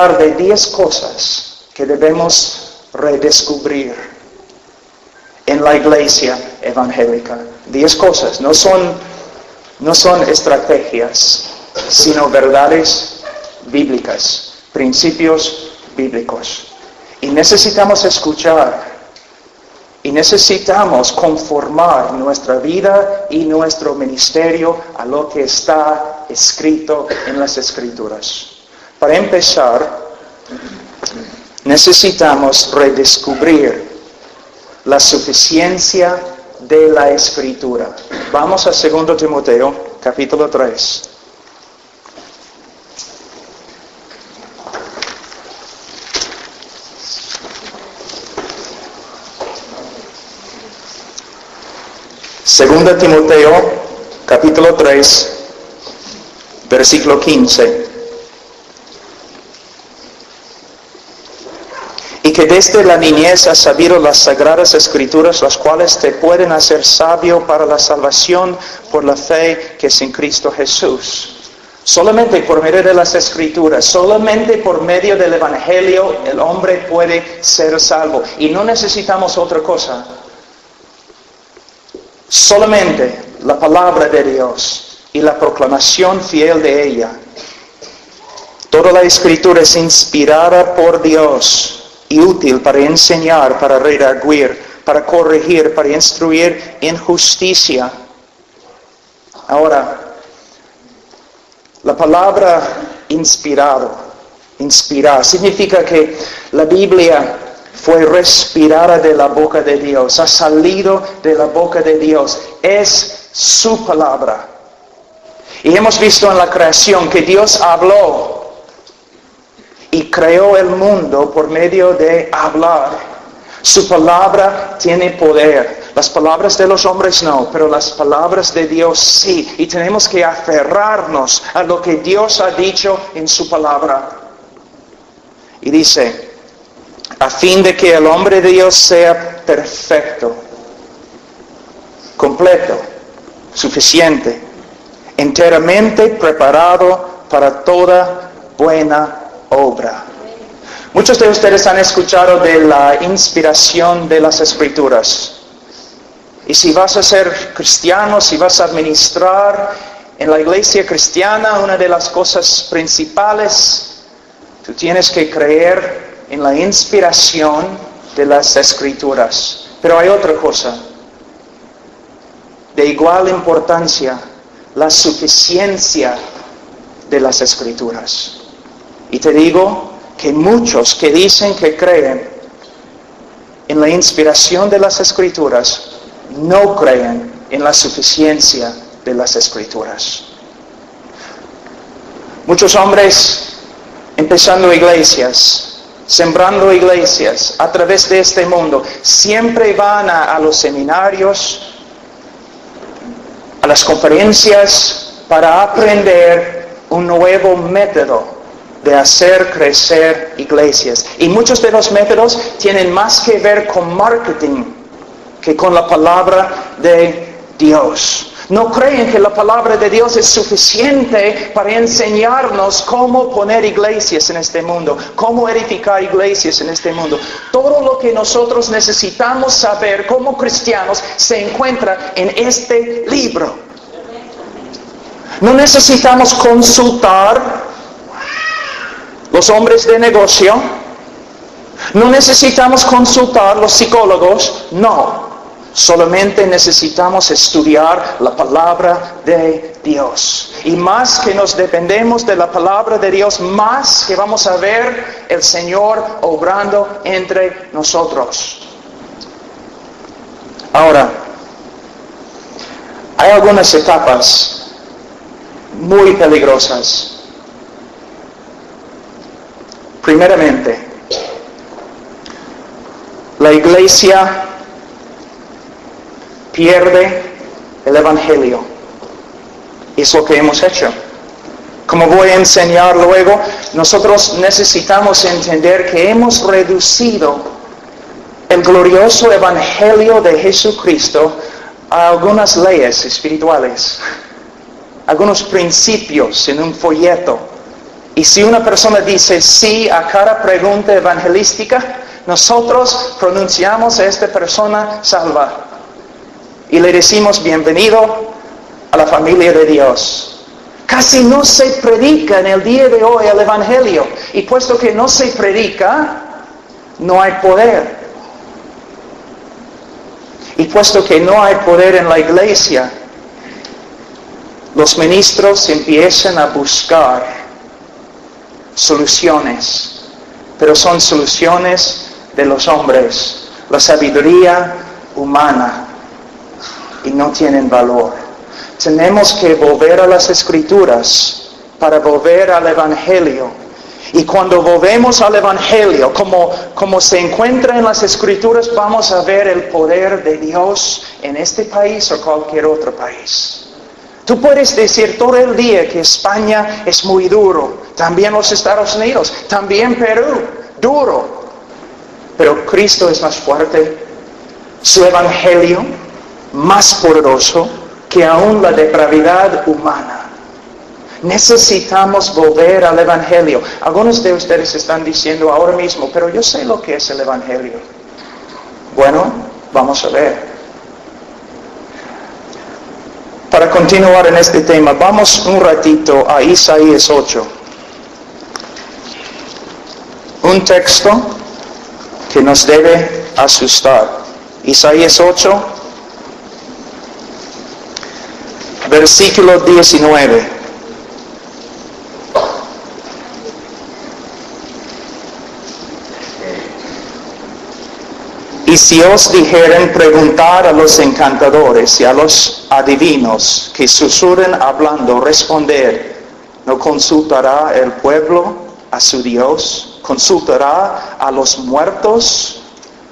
hablar de 10 cosas que debemos redescubrir en la iglesia evangélica. 10 cosas, no son estrategias, sino verdades bíblicas, principios bíblicos. Y necesitamos escuchar, y necesitamos conformar nuestra vida y nuestro ministerio a lo que está escrito en las Escrituras. Para empezar, necesitamos redescubrir la suficiencia de la Escritura. Vamos a 2 Timoteo, capítulo 3. Segunda Timoteo, capítulo 3, versículo 15. Y que desde la niñez has sabido las sagradas escrituras, las cuales te pueden hacer sabio para la salvación por la fe que es en Cristo Jesús. Solamente por medio de las escrituras, solamente por medio del evangelio, el hombre puede ser salvo. Y no necesitamos otra cosa. Solamente la palabra de Dios y la proclamación fiel de ella. Toda la escritura es inspirada por Dios y útil para enseñar, para redarguir, para corregir, para instruir en justicia. Ahora, la palabra inspirar, significa que la Biblia fue respirada de la boca de Dios, ha salido de la boca de Dios, es su palabra. Y hemos visto en la creación que Dios habló y creó el mundo por medio de hablar. Su palabra tiene poder. Las palabras de los hombres no, pero las palabras de Dios sí. Y tenemos que aferrarnos a lo que Dios ha dicho en su palabra. Y dice, a fin de que el hombre de Dios sea perfecto, completo, suficiente, enteramente preparado para toda buena obra. Muchos de ustedes han escuchado de la inspiración de las Escrituras. Y si vas a ser cristiano, si vas a administrar en la iglesia cristiana, una de las cosas principales, tú tienes que creer en la inspiración de las Escrituras. Pero hay otra cosa, de igual importancia, la suficiencia de las Escrituras. Y te digo que muchos que dicen que creen en la inspiración de las Escrituras, no creen en la suficiencia de las Escrituras. Muchos hombres empezando iglesias, sembrando iglesias a través de este mundo, siempre van a los seminarios, a las conferencias para aprender un nuevo método de hacer crecer iglesias. Y muchos de los métodos tienen más que ver con marketing que con la palabra de Dios. No creen que la palabra de Dios es suficiente para enseñarnos cómo poner iglesias en este mundo, cómo edificar iglesias en este mundo. Todo lo que nosotros necesitamos saber como cristianos se encuentra en este libro. No necesitamos consultar los hombres de negocio, no necesitamos consultar los psicólogos, no. Solamente necesitamos estudiar la palabra de Dios. Y más que nos dependemos de la palabra de Dios, más que vamos a ver el Señor obrando entre nosotros. Ahora, hay algunas etapas muy peligrosas. Primeramente, la iglesia pierde el evangelio. Es lo que hemos hecho. Como voy a enseñar luego, nosotros necesitamos entender que hemos reducido el glorioso evangelio de Jesucristo a algunas leyes espirituales, algunos principios en un folleto. Y si una persona dice sí a cada pregunta evangelística, nosotros pronunciamos a esta persona salva. Y le decimos bienvenido a la familia de Dios. Casi no se predica en el día de hoy el evangelio. Y puesto que no se predica, no hay poder. Y puesto que no hay poder en la iglesia, los ministros empiezan a buscar soluciones, pero son soluciones de los hombres, la sabiduría humana, y no tienen valor. Tenemos que volver a las Escrituras para volver al Evangelio. Y cuando volvemos al Evangelio, como se encuentra en las Escrituras, vamos a ver el poder de Dios en este país o cualquier otro país. Tú puedes decir todo el día que España es muy duro, también los Estados Unidos, también Perú, duro. Pero Cristo es más fuerte, su Evangelio más poderoso que aún la depravidad humana. Necesitamos volver al Evangelio. Algunos de ustedes están diciendo ahora mismo, pero yo sé lo que es el Evangelio. Bueno, vamos a ver. Para continuar en este tema, vamos un ratito a Isaías 8. Un texto que nos debe asustar. Isaías 8, versículo 19. Y si os dijeren preguntar a los encantadores y a los adivinos que susurren hablando, responder, ¿no consultará el pueblo a su Dios? ¿Consultará a los muertos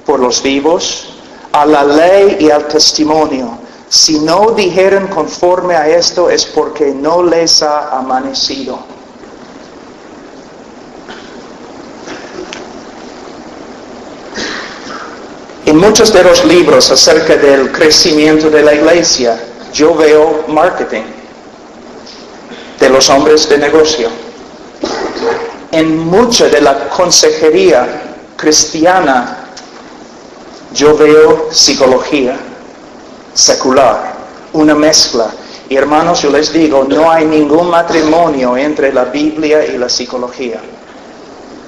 por los vivos? A la ley y al testimonio. Si no dijeren conforme a esto es porque no les ha amanecido. En muchos de los libros acerca del crecimiento de la iglesia, yo veo marketing de los hombres de negocio. En mucha de la consejería cristiana, yo veo psicología secular, una mezcla. Y hermanos, yo les digo, no hay ningún matrimonio entre la Biblia y la psicología.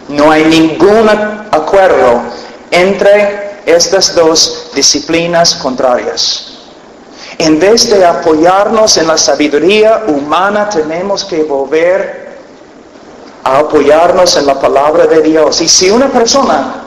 No hay ningún acuerdo entre estas dos disciplinas contrarias. En vez de apoyarnos en la sabiduría humana, tenemos que volver a apoyarnos en la palabra de Dios. Y si una persona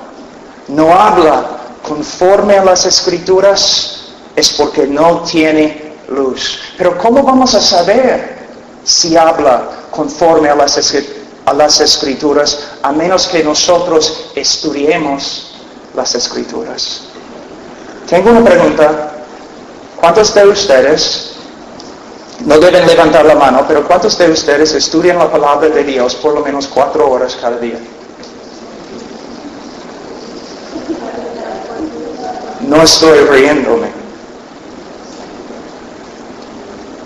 no habla conforme a las Escrituras, es porque no tiene luz. Pero ¿cómo vamos a saber si habla conforme a las Escrituras, a menos que nosotros estudiemos las Escrituras? Tengo una pregunta. ¿Cuántos de ustedes, no deben levantar la mano, pero cuántos de ustedes estudian la palabra de Dios por lo menos 4 horas cada día? No estoy riéndome.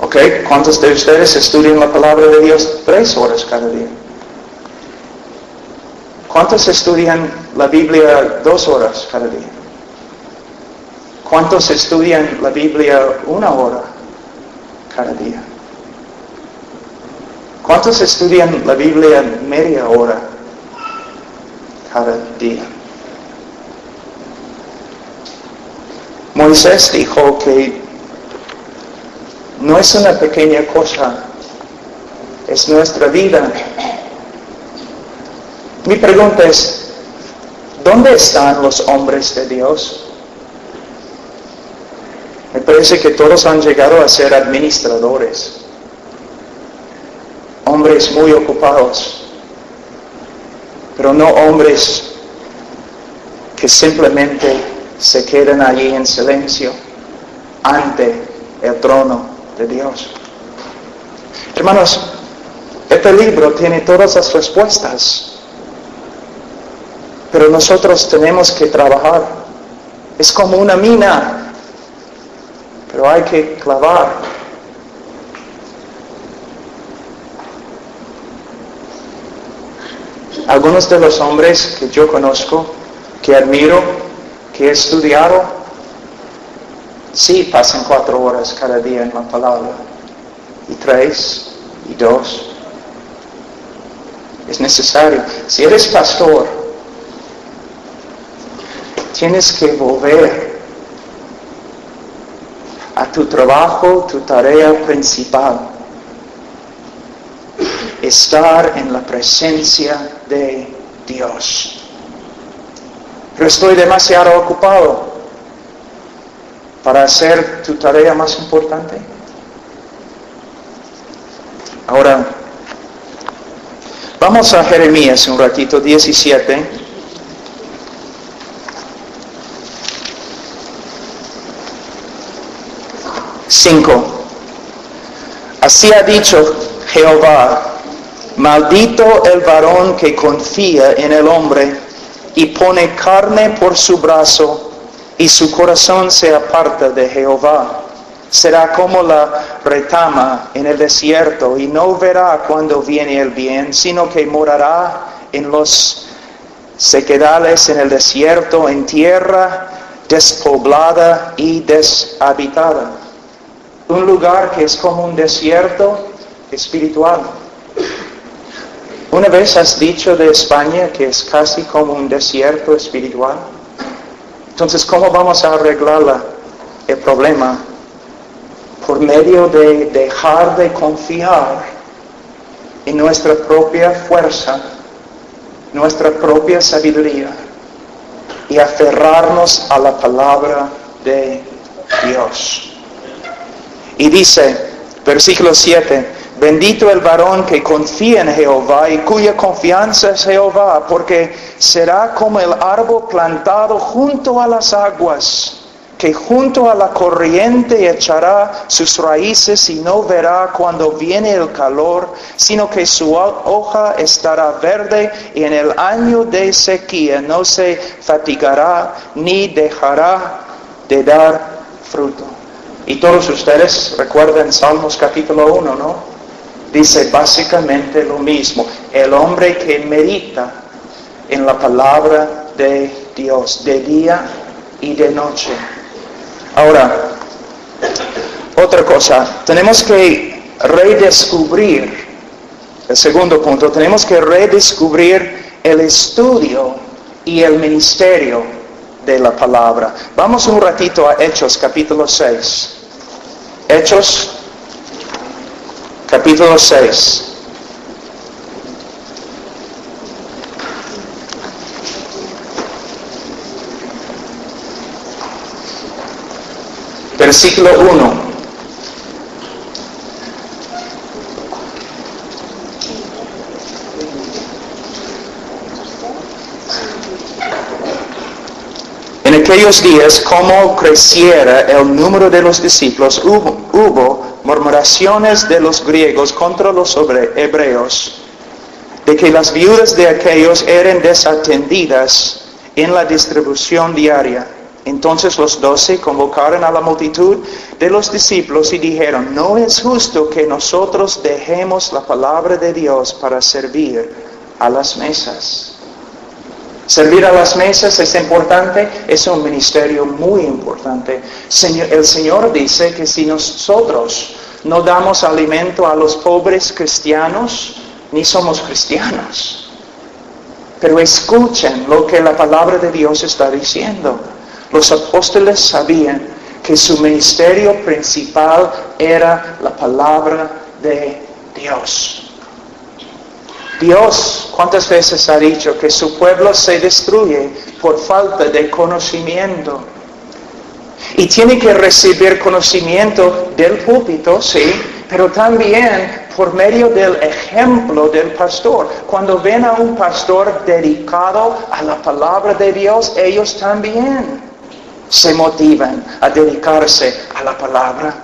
¿Ok? ¿Cuántos de ustedes estudian la palabra de Dios 3 horas cada día? ¿Cuántos estudian la Biblia 2 horas cada día? ¿Cuántos estudian la Biblia 1 hora cada día? ¿Cuántos estudian la Biblia media hora cada día? Moisés dijo que no es una pequeña cosa, es nuestra vida. Mi pregunta es, ¿dónde están los hombres de Dios? Me parece que todos han llegado a ser administradores, hombres muy ocupados, pero no hombres que simplemente se quedan allí en silencio ante el trono de Dios. Hermanos, este libro tiene todas las respuestas, pero nosotros tenemos que trabajar. Es como una mina, pero hay que clavar. Algunos de los hombres que yo conozco, que admiro, que he estudiado, sí pasan 4 horas cada día en la palabra, y 3, y 2. Es necesario. Si eres pastor, tienes que volver a tu trabajo, tu tarea principal. Estar en la presencia de Dios. Pero estoy demasiado ocupado para hacer tu tarea más importante. Ahora, vamos a Jeremías un ratito, 17. Así ha dicho Jehová: maldito el varón que confía en el hombre y pone carne por su brazo, y su corazón se aparta de Jehová. Será como la retama en el desierto, y no verá cuando viene el bien, sino que morará en los sequedales en el desierto, en tierra despoblada y deshabitada. Un lugar que es como un desierto espiritual. ¿Una vez has dicho de España que es casi como un desierto espiritual? Entonces, ¿cómo vamos a arreglar el problema? Por medio de dejar de confiar en nuestra propia fuerza, nuestra propia sabiduría, y aferrarnos a la palabra de Dios. Y dice, versículo 7, bendito el varón que confía en Jehová y cuya confianza es Jehová, porque será como el árbol plantado junto a las aguas, que junto a la corriente echará sus raíces y no verá cuando viene el calor, sino que su hoja estará verde, y en el año de sequía no se fatigará ni dejará de dar fruto. Y todos ustedes recuerdan Salmos capítulo 1, ¿no? Dice básicamente lo mismo. El hombre que medita en la palabra de Dios, de día y de noche. Ahora, otra cosa, tenemos que redescubrir, el segundo punto, tenemos que redescubrir el estudio y el ministerio de la palabra. Vamos un ratito a Hechos capítulo 6. Hechos capítulo 6. Versículo 1. En aquellos días, como creciera el número de los discípulos, hubo murmuraciones de los griegos contra los hebreos, de que las viudas de aquellos eran desatendidas en la distribución diaria. Entonces los 12 convocaron a la multitud de los discípulos y dijeron: no es justo que nosotros dejemos la palabra de Dios para servir a las mesas. Servir a las mesas es importante, es un ministerio muy importante. El Señor dice que si nosotros no damos alimento a los pobres cristianos, ni somos cristianos. Pero escuchen lo que la palabra de Dios está diciendo. Los apóstoles sabían que su ministerio principal era la palabra de Dios. Dios, ¿cuántas veces ha dicho que su pueblo se destruye por falta de conocimiento? Y tiene que recibir conocimiento del púlpito, sí, pero también por medio del ejemplo del pastor. Cuando ven a un pastor dedicado a la palabra de Dios, ellos también se motivan a dedicarse a la palabra.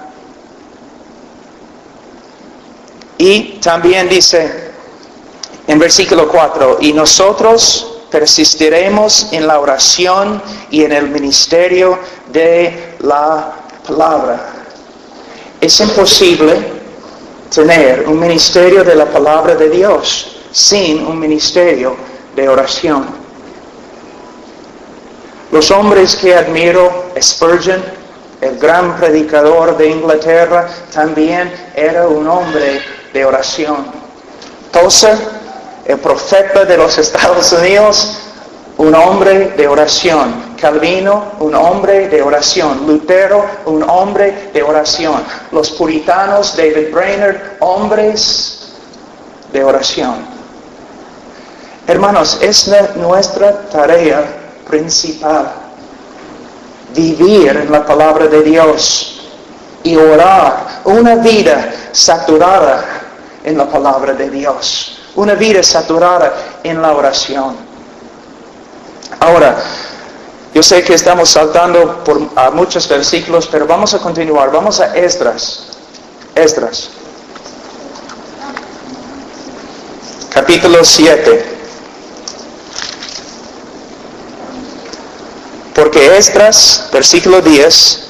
Y también dice en versículo 4, y nosotros persistiremos en la oración y en el ministerio de la palabra. Es imposible tener un ministerio de la palabra de Dios sin un ministerio de oración. Los hombres que admiro, Spurgeon, el gran predicador de Inglaterra, también era un hombre de oración. Tozer, el profeta de los Estados Unidos, un hombre de oración. Calvino, un hombre de oración. Lutero, un hombre de oración. Los puritanos, David Brainerd, hombres de oración. Hermanos, es nuestra tarea principal vivir en la palabra de Dios y orar una vida saturada en la palabra de Dios, una vida saturada en la oración. Ahora, yo sé que estamos saltando a muchos versículos, pero vamos a continuar. Vamos a Esdras. Esdras. Capítulo 7. Porque Esdras, versículo 10,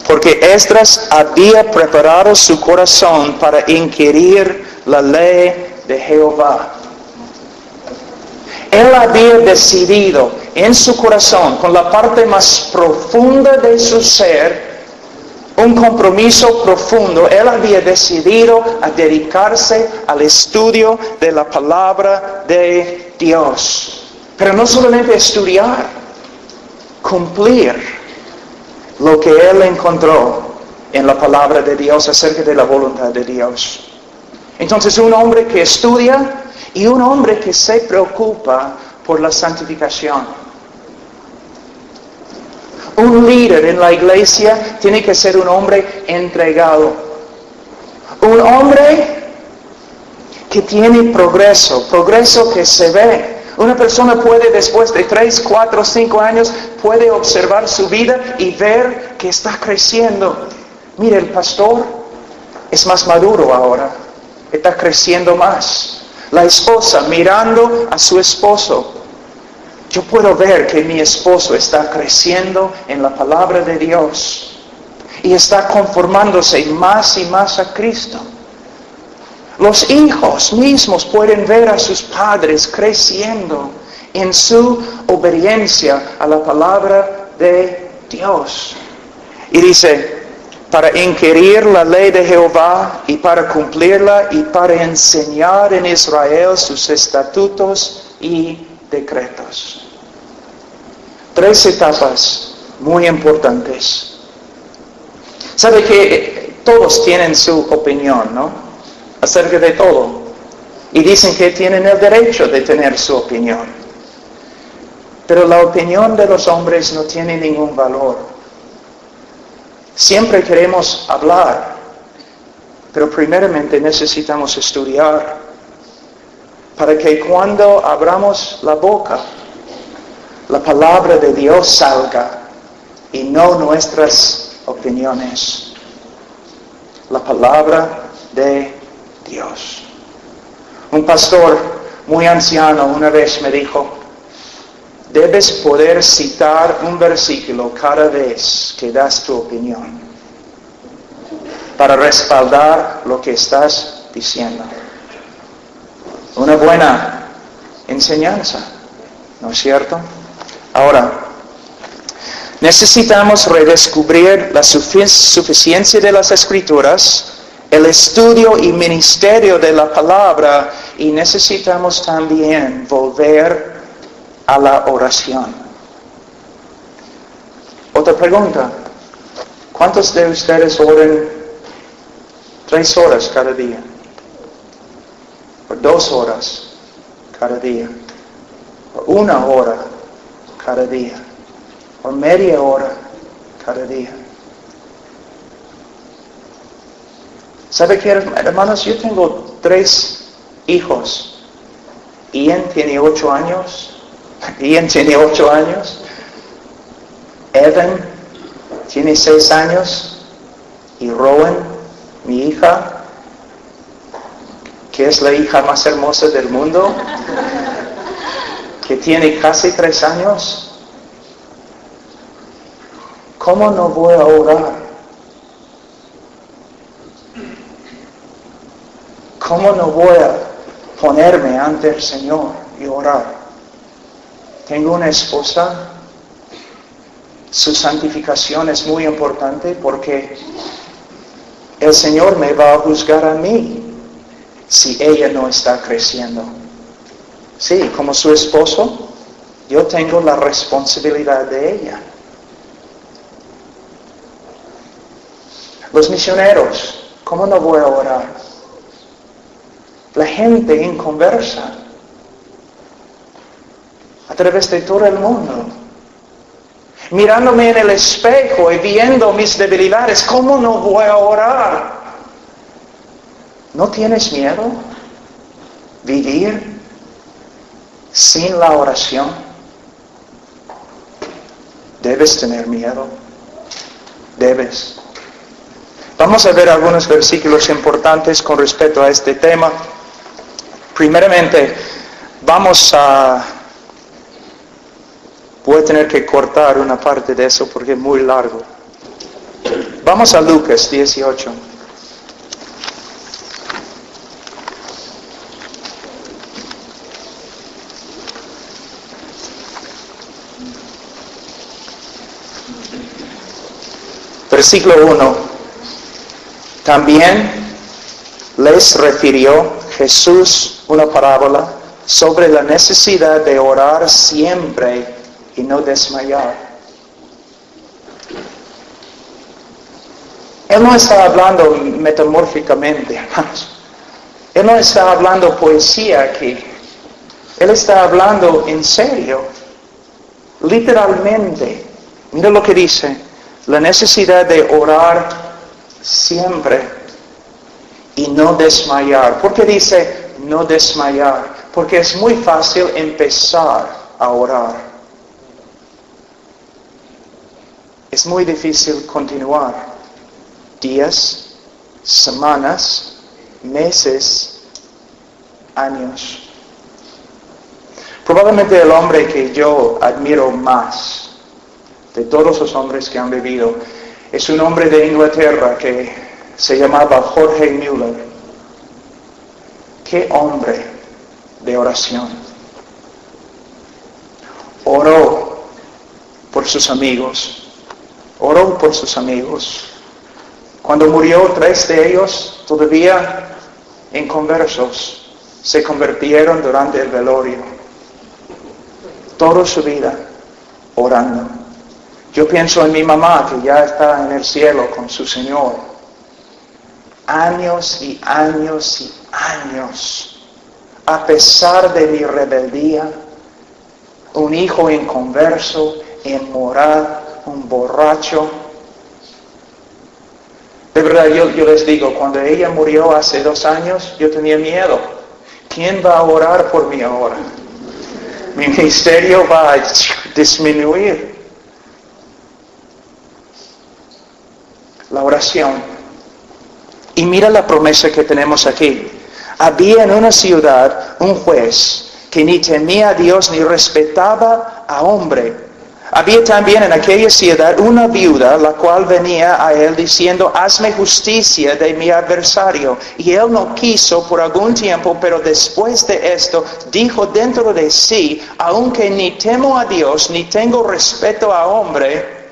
porque Esdras había preparado su corazón para inquirir la ley de Jehová. Él había decidido en su corazón, con la parte más profunda de su ser, un compromiso profundo. Él había decidido a dedicarse al estudio de la palabra de Dios. Pero no solamente estudiar, cumplir lo que él encontró en la palabra de Dios acerca de la voluntad de Dios. Entonces, un hombre que estudia y un hombre que se preocupa por la santificación. Un líder en la iglesia tiene que ser un hombre entregado. Un hombre que tiene progreso que se ve. Una persona puede, después de 3, 4, 5 años, puede observar su vida y ver que está creciendo. Mire, el pastor es más maduro ahora, está creciendo más. La esposa mirando a su esposo. Yo puedo ver que mi esposo está creciendo en la palabra de Dios y está conformándose más y más a Cristo. Los hijos mismos pueden ver a sus padres creciendo en su obediencia a la palabra de Dios. Y dice, para inquirir la ley de Jehová y para cumplirla y para enseñar en Israel sus estatutos y decretos. 3 etapas muy importantes. ¿Sabe que todos tienen su opinión, no? Acerca de todo. Y dicen que tienen el derecho de tener su opinión. Pero la opinión de los hombres no tiene ningún valor. Siempre queremos hablar, pero primeramente necesitamos estudiar para que cuando abramos la boca, la palabra de Dios salga y no nuestras opiniones. La palabra de Dios. Un pastor muy anciano una vez me dijo, debes poder citar un versículo cada vez que das tu opinión para respaldar lo que estás diciendo. Una buena enseñanza, ¿no es cierto? Ahora, necesitamos redescubrir la suficiencia de las Escrituras, el estudio y ministerio de la palabra, y necesitamos también volver a la oración. Otra pregunta. ¿Cuántos de ustedes oran 3 horas cada día? ¿O 2 horas cada día? ¿O 1 hora cada día? ¿O media hora cada día? ¿Sabe qué, hermanos? Yo tengo 3 hijos. Ian tiene 8 años. Evan tiene 6 años. Y Rowan, mi hija, que es la hija más hermosa del mundo, que tiene casi 3 años. ¿Cómo no voy a orar? ¿Cómo no voy a ponerme ante el Señor y orar? tengo una esposa, su santificación es muy importante porque el Señor me va a juzgar a mí si ella no está creciendo. Sí, como su esposo, yo tengo la responsabilidad de ella. Los misioneros, ¿cómo no voy a orar? La gente inconversa a través de todo el mundo. Mirándome en el espejo y viendo mis debilidades, ¿cómo no voy a orar? ¿No tienes miedo? ¿Vivir sin la oración? Debes tener miedo. Debes. Vamos a ver algunos versículos importantes con respecto a este tema. Primeramente, voy a tener que cortar una parte de eso porque es muy largo. Vamos a Lucas 18. Versículo 1. También les refirió Jesús una parábola sobre la necesidad de orar siempre y no desmayar. Él no está hablando metamórficamente, hermanos. Él no está hablando poesía aquí. Él está hablando en serio, literalmente. Mira lo que dice. La necesidad de orar siempre y no desmayar. ¿Por qué dice no desmayar? Porque es muy fácil empezar a orar. Es muy difícil continuar. Días, semanas, meses, años. Probablemente el hombre que yo admiro más de todos los hombres que han vivido es un hombre de Inglaterra que se llamaba Jorge Müller. ¡Qué hombre de oración! Oró por sus amigos. Oró por sus amigos. Cuando murió, 3 de ellos, todavía inconversos, se convirtieron durante el velorio. Toda su vida orando. Yo pienso en mi mamá, que ya está en el cielo con su Señor. Años y años y años, a pesar de mi rebeldía, un hijo inconverso, inmoral, un borracho. De verdad, yo les digo, cuando ella murió hace 2 años, yo tenía miedo. ¿Quién va a orar por mí ahora? Mi ministerio va a disminuir. La oración. Y mira la promesa que tenemos aquí. Había en una ciudad un juez que ni temía a Dios ni respetaba a hombre. Había también en aquella ciudad una viuda, la cual venía a él diciendo, hazme justicia de mi adversario. Y él no quiso por algún tiempo, pero después de esto dijo dentro de sí, aunque ni temo a Dios ni tengo respeto a hombre,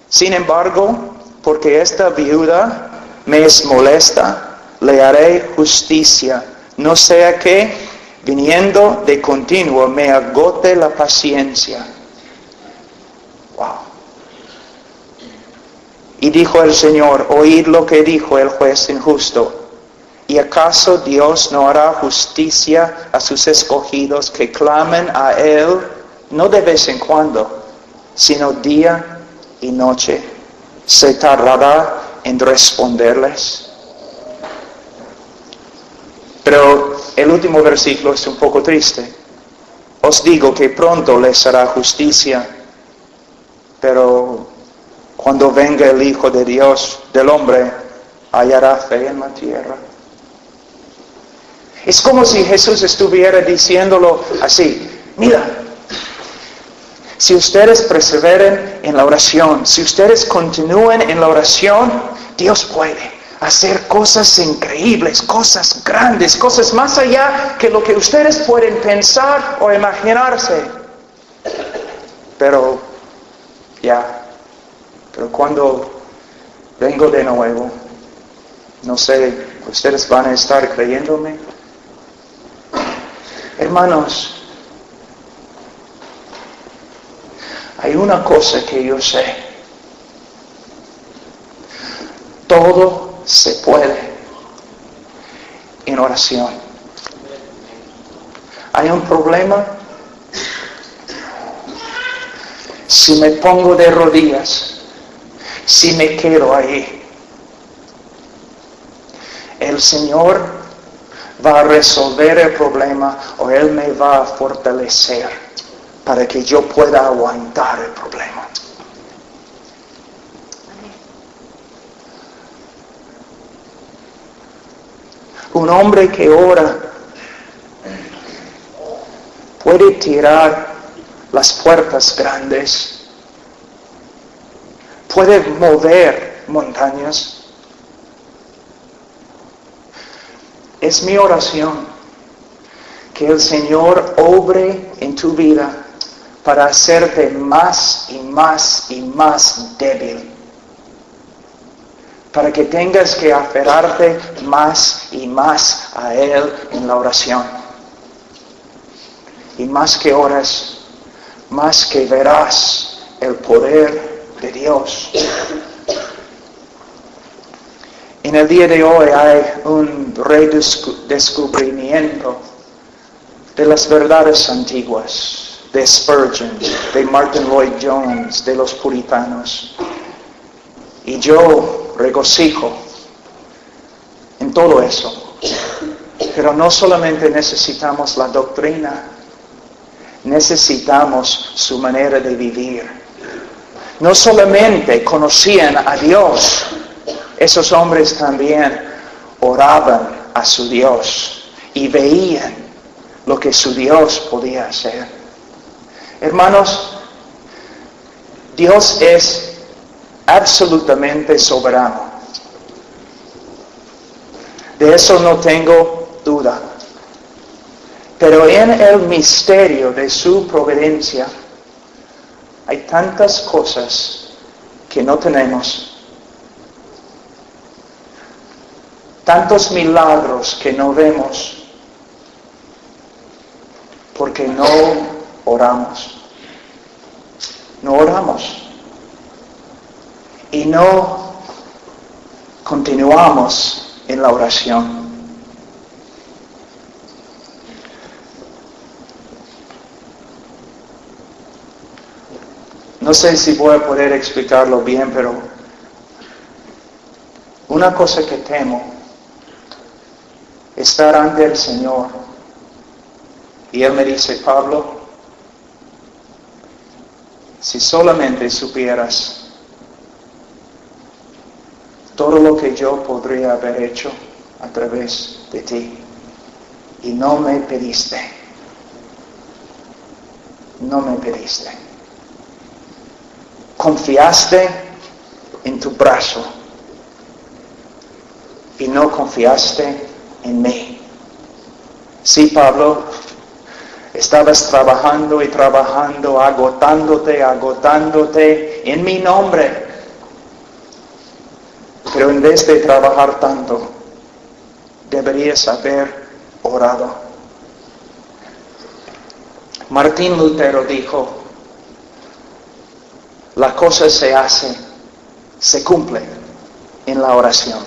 sin embargo, porque esta viuda me es molesta, le haré justicia, no sea que, viniendo de continuo, me agote la paciencia. Wow. Y dijo el Señor, oíd lo que dijo el juez injusto. ¿Y acaso Dios no hará justicia a sus escogidos que clamen a Él, no de vez en cuando, sino día y noche? ¿Se tardará en responderles? Pero el último versículo es un poco triste. Os digo que pronto les hará justicia, pero cuando venga el Hijo de Dios, del hombre, hallará fe en la tierra. Es como si Jesús estuviera diciéndolo así, mira, si ustedes perseveren en la oración, si ustedes continúen en la oración, Dios puede hacer cosas increíbles, cosas grandes, cosas más allá que lo que ustedes pueden pensar o imaginarse. pero pero cuando vengo de nuevo, no sé, ustedes van a estar creyéndome. Hermanos, hay una cosa que yo sé. Todo se puede en oración. ¿Hay un problema? Si me pongo de rodillas, si me quedo ahí, el Señor va a resolver el problema o Él me va a fortalecer para que yo pueda aguantar el problema. Un hombre que ora puede tirar las puertas grandes, puede mover montañas. Es mi oración que el Señor obre en tu vida para hacerte más y más y más débil, para que tengas que aferrarte más y más a Él en la oración. Y más que oras, más que verás el poder de Dios. En el día de hoy hay un redescubrimiento de las verdades antiguas, de Spurgeon, de Martin Lloyd Jones, de los puritanos. Y yo regocijo en todo eso. Pero no solamente necesitamos la doctrina, necesitamos su manera de vivir. No solamente conocían a Dios, esos hombres también oraban a su Dios y veían lo que su Dios podía hacer. Hermanos, Dios es absolutamente soberano. De eso no tengo duda. Pero en el misterio de su providencia hay tantas cosas que no tenemos. Tantos milagros que no vemos porque no oramos. No oramos. Y no continuamos en la oración. No sé si voy a poder explicarlo bien, pero una cosa que temo, estar ante el Señor. Y Él me dice, Pablo, si solamente supieras todo lo que yo podría haber hecho a través de ti, y no me pediste. No me pediste. Confiaste en tu brazo y no confiaste en mí. Sí, Pablo, estabas trabajando y trabajando, agotándote en mi nombre. Pero en vez de trabajar tanto, deberías haber orado. Martín Lutero dijo, la cosa se hace, se cumple en la oración.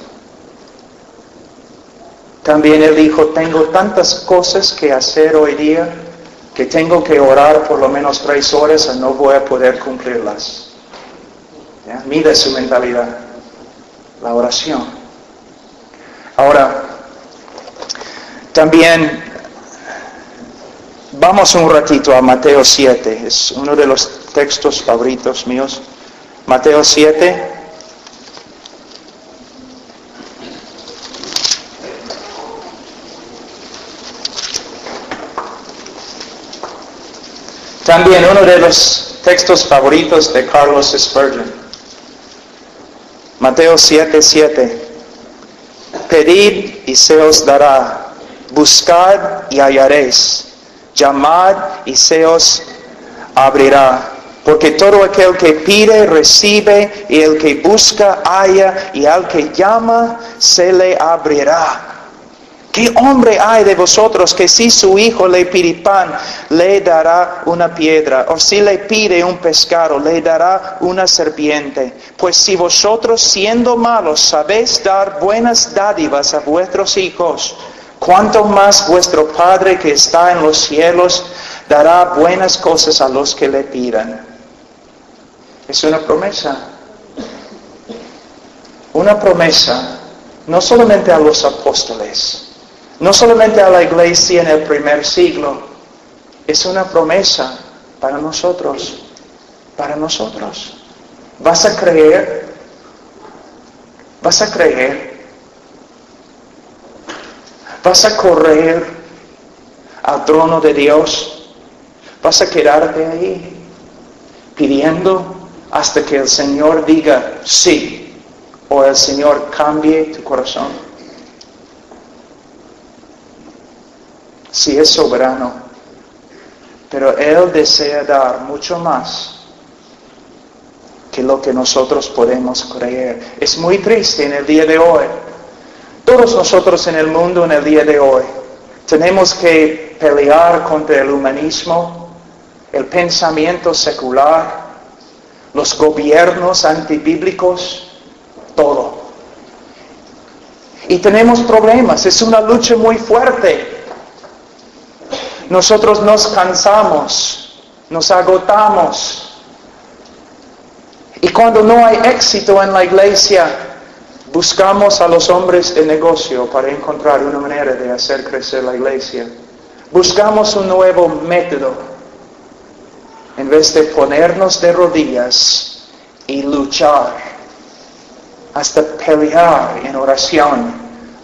También él dijo, tengo tantas cosas que hacer hoy día que tengo que orar por lo menos 3 horas y no voy a poder cumplirlas. ¿Ya? Mide su mentalidad, la oración. Ahora, también vamos un ratito a Mateo 7, es uno de los textos favoritos míos. Mateo 7. También uno de los textos favoritos de Carlos Spurgeon. Mateo 7:7. Pedid y se os dará, buscad y hallaréis, llamad y se os abrirá. Porque todo aquel que pide, recibe, y el que busca, halla, y al que llama, se le abrirá. ¿Qué hombre hay de vosotros que si su hijo le pide pan, le dará una piedra? O si le pide un pescado, le dará una serpiente? Pues si vosotros, siendo malos, sabéis dar buenas dádivas a vuestros hijos, ¿cuánto más vuestro Padre que está en los cielos dará buenas cosas a los que le pidan? Es una promesa. Una promesa no solamente a los apóstoles, no solamente a la iglesia en el primer siglo, es una promesa para nosotros, para nosotros. ¿Vas a creer? ¿Vas a creer? ¿Vas a correr al trono de Dios? ¿Vas a quedarte ahí pidiendo hasta que el Señor diga sí, o el Señor cambie tu corazón? Sí, es soberano, pero Él desea dar mucho más que lo que nosotros podemos creer. Es muy triste en el día de hoy. Todos nosotros en el mundo en el día de hoy tenemos que pelear contra el humanismo, el pensamiento secular, los gobiernos antibíblicos, todo. Y tenemos problemas, es una lucha muy fuerte. Nosotros nos cansamos, nos agotamos. Y cuando no hay éxito en la iglesia, buscamos a los hombres de negocio para encontrar una manera de hacer crecer la iglesia. Buscamos un nuevo método en vez de ponernos de rodillas y luchar hasta pelear en oración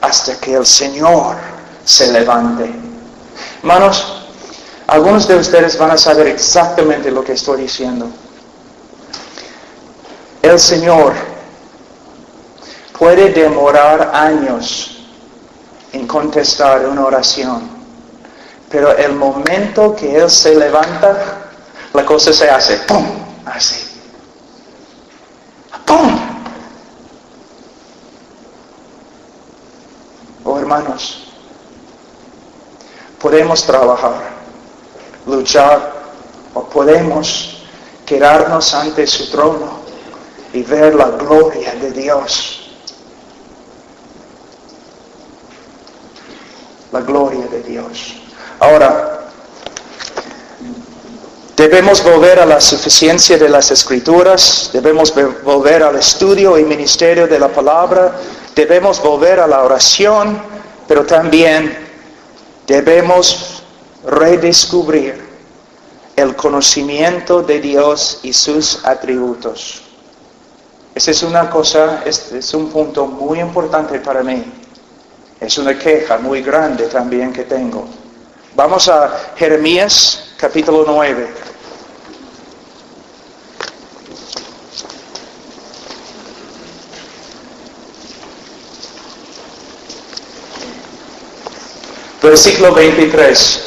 hasta que el Señor se levante. Hermanos, algunos de ustedes van a saber exactamente lo que estoy diciendo. El Señor puede demorar años en contestar una oración, pero el momento que Él se levanta, la cosa se hace, ¡pum!, así. ¡Pum! Oh, hermanos, podemos trabajar, luchar, o podemos quedarnos ante su trono y ver la gloria de Dios. La gloria de Dios. Ahora, debemos volver a la suficiencia de las Escrituras, debemos volver al estudio y ministerio de la palabra, debemos volver a la oración, pero también debemos redescubrir el conocimiento de Dios y sus atributos. Esa es una cosa, es un punto muy importante para mí. Es una queja muy grande también que tengo. Vamos a Jeremías capítulo 9. Versículo 23.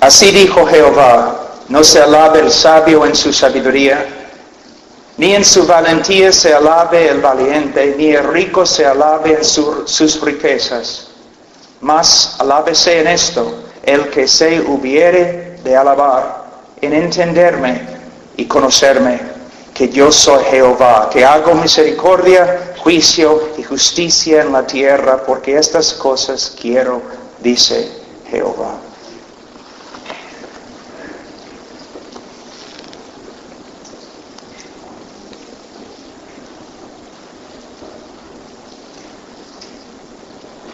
Así dijo Jehová: no se alabe el sabio en su sabiduría, ni en su valentía se alabe el valiente, ni el rico se alabe en sus riquezas. Mas alábese en esto el que se hubiere de alabar, en entenderme y conocerme, que yo soy Jehová, que hago misericordia, juicio y justicia en la tierra, porque estas cosas quiero, dice Jehová.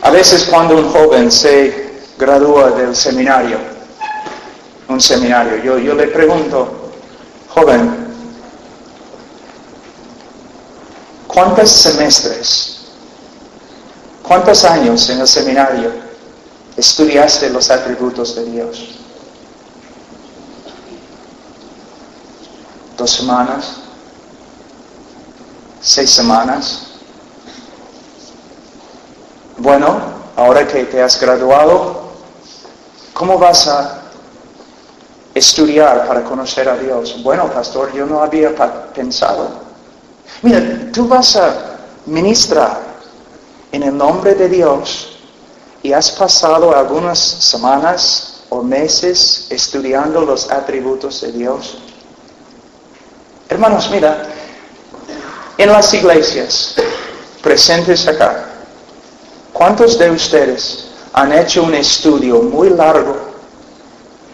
A veces cuando un joven se gradúa del seminario, yo le pregunto: joven, ¿cuántos semestres, cuántos años en el seminario estudiaste los atributos de Dios? 2 semanas, 6 semanas, Bueno, ahora que te has graduado, ¿cómo vas a estudiar para conocer a Dios? Bueno, pastor, yo no había pensado. Mira, tú vas a ministrar en el nombre de Dios y has pasado algunas semanas o meses estudiando los atributos de Dios. Hermanos, mira, en las iglesias presentes acá, ¿cuántos de ustedes han hecho un estudio muy largo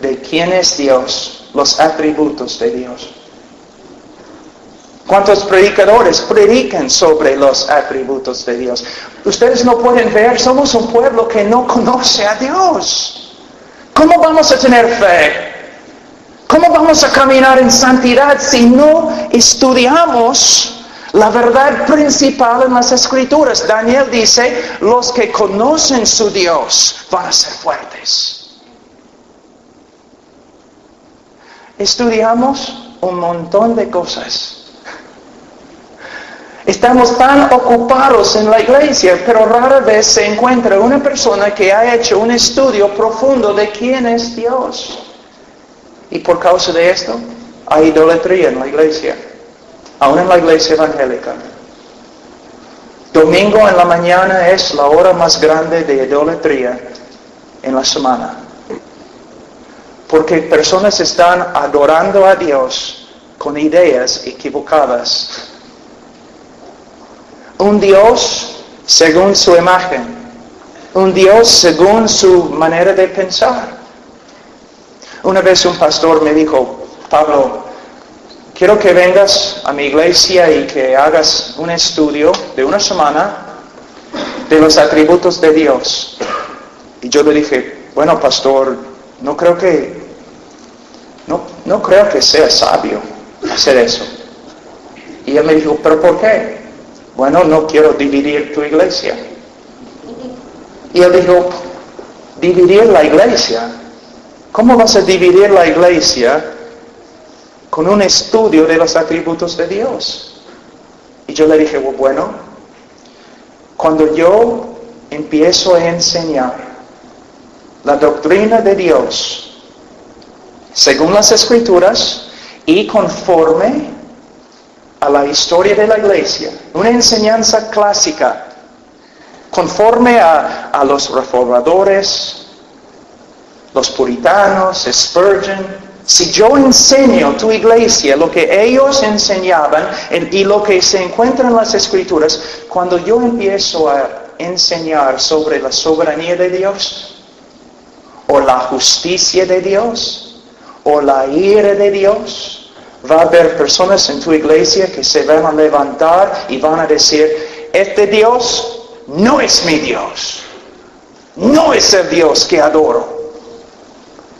de quién es Dios, los atributos de Dios? ¿Cuántos predicadores predican sobre los atributos de Dios? Ustedes no pueden ver, somos un pueblo que no conoce a Dios. ¿Cómo vamos a tener fe? ¿Cómo vamos a caminar en santidad si no estudiamos la verdad principal en las Escrituras? Daniel dice, los que conocen su Dios van a ser fuertes. Estudiamos un montón de cosas. Estamos tan ocupados en la iglesia, pero rara vez se encuentra una persona que ha hecho un estudio profundo de quién es Dios. Y por causa de esto, hay idolatría en la iglesia, aún en la iglesia evangélica. Domingo en la mañana es la hora más grande de idolatría en la semana. Porque personas están adorando a Dios con ideas equivocadas. Un Dios según su imagen. Un Dios según su manera de pensar. Una vez un pastor me dijo, Pablo, quiero que vengas a mi iglesia y que hagas un estudio de una semana de los atributos de Dios. Y yo le dije, bueno, pastor, no creo que sea sabio hacer eso. Y él me dijo, ¿pero por qué? Bueno, no quiero dividir tu iglesia. Y él dijo, ¿dividir la iglesia? ¿Cómo vas a dividir la iglesia con un estudio de los atributos de Dios? Y yo le dije, bueno, cuando yo empiezo a enseñar la doctrina de Dios, según las Escrituras y conforme a la historia de la iglesia, una enseñanza clásica, conforme a los reformadores, los puritanos, Spurgeon. Si yo enseño tu iglesia lo que ellos enseñaban y lo que se encuentra en las Escrituras, cuando yo empiezo a enseñar sobre la soberanía de Dios, o la justicia de Dios, o la ira de Dios, va a haber personas en tu iglesia que se van a levantar y van a decir, este Dios no es mi Dios, no es el Dios que adoro.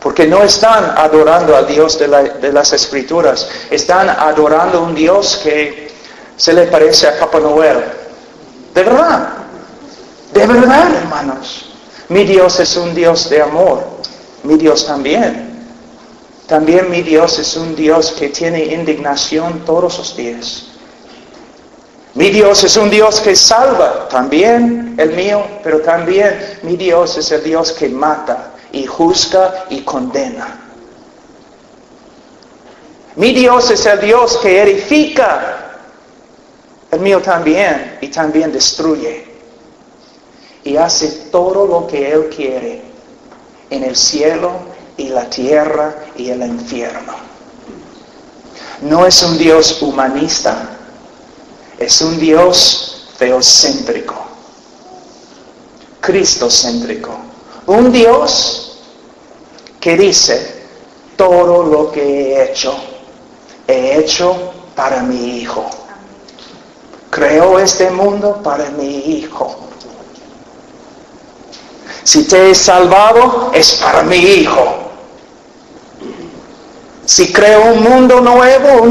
Porque no están adorando al Dios de las Escrituras, están adorando a un Dios que se le parece a Papá Noel. De verdad, hermanos. Mi Dios es un Dios de amor, mi Dios también. También mi Dios es un Dios que tiene indignación todos los días. Mi Dios es un Dios que salva, también el mío, pero también mi Dios es el Dios que mata y juzga y condena. Mi Dios es el Dios que edifica, el mío también, y también destruye. Y hace todo lo que Él quiere en el cielo y la tierra y el infierno. No es un Dios humanista, es un Dios teocéntrico, cristocéntrico. Un Dios que dice, todo lo que he hecho para mi Hijo. Creó este mundo para mi Hijo. Si te he salvado, es para mi Hijo. Si creo un mundo nuevo,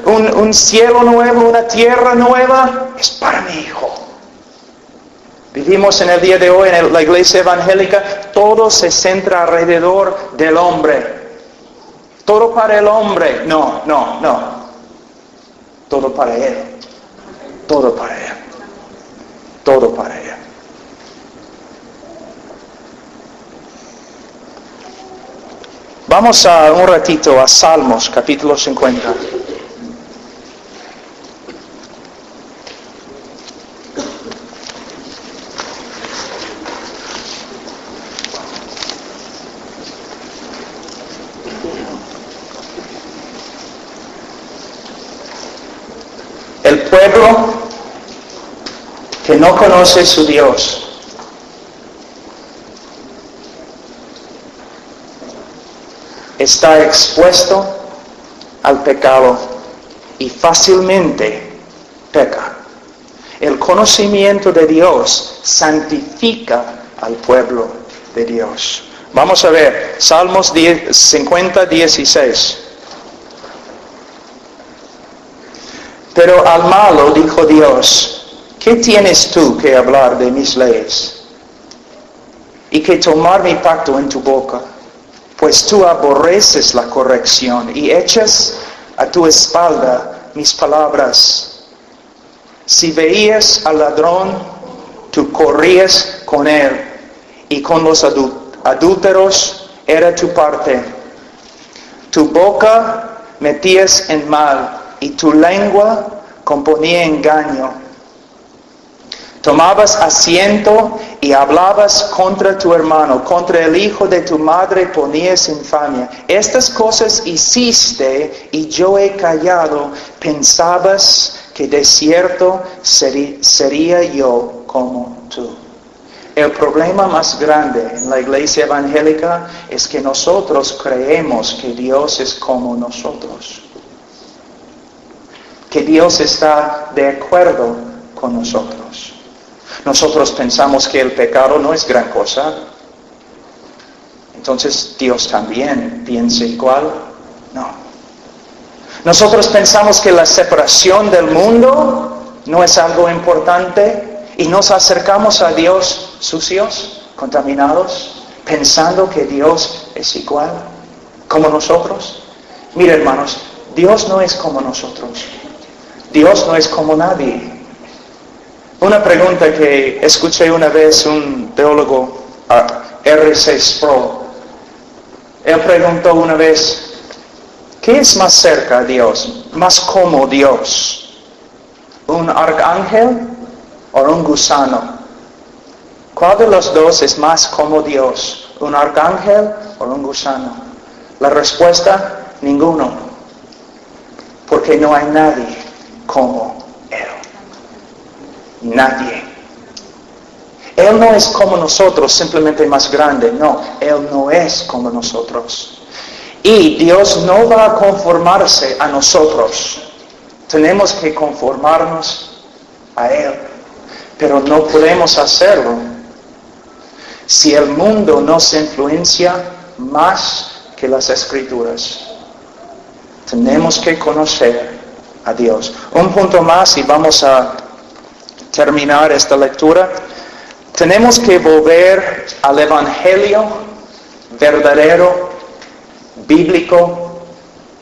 un cielo nuevo, una tierra nueva, es para mi Hijo. Vivimos en el día de hoy en la iglesia evangélica, todo se centra alrededor del hombre. Todo para el hombre. No. Todo para Él. Todo para Él. Todo para Él. Vamos a un ratito a Salmos, capítulo 50. El pueblo que no conoce su Dios está expuesto al pecado y fácilmente peca. El conocimiento de Dios santifica al pueblo de Dios. Vamos a ver, Salmos 50, 16. Pero al malo dijo Dios, ¿qué tienes tú que hablar de mis leyes? Y que tomar mi pacto en tu boca. Pues tú aborreces la corrección y echas a tu espalda mis palabras. Si veías al ladrón, tú corrías con él, y con los adúlteros era tu parte. Tu boca metías en mal, y tu lengua componía engaño. Tomabas asiento y hablabas contra tu hermano, contra el hijo de tu madre ponías infamia. Estas cosas hiciste y yo he callado. Pensabas que de cierto sería yo como tú. El problema más grande en la iglesia evangélica es que nosotros creemos que Dios es como nosotros. Que Dios está de acuerdo con nosotros. Nosotros pensamos que el pecado no es gran cosa. Entonces, ¿Dios también piensa igual? No. Nosotros pensamos que la separación del mundo no es algo importante y nos acercamos a Dios sucios, contaminados, pensando que Dios es igual como nosotros. Mira, hermanos, Dios no es como nosotros. Dios no es como nadie. Una pregunta que escuché una vez un teólogo, R.C. Sproul. Él preguntó una vez, ¿qué es más cerca a Dios? ¿Más como Dios? ¿Un arcángel o un gusano? ¿Cuál de los dos es más como Dios? ¿Un arcángel o un gusano? La respuesta, ninguno. Porque no hay nadie como Él. Nadie. Él no es como nosotros, simplemente más grande. No, Él no es como nosotros. Y Dios no va a conformarse a nosotros. Tenemos que conformarnos a Él. Pero no podemos hacerlo si el mundo nos influencia más que las Escrituras. Tenemos que conocer a Dios. Un punto más y vamos a terminar esta lectura. Tenemos que volver al Evangelio verdadero, bíblico,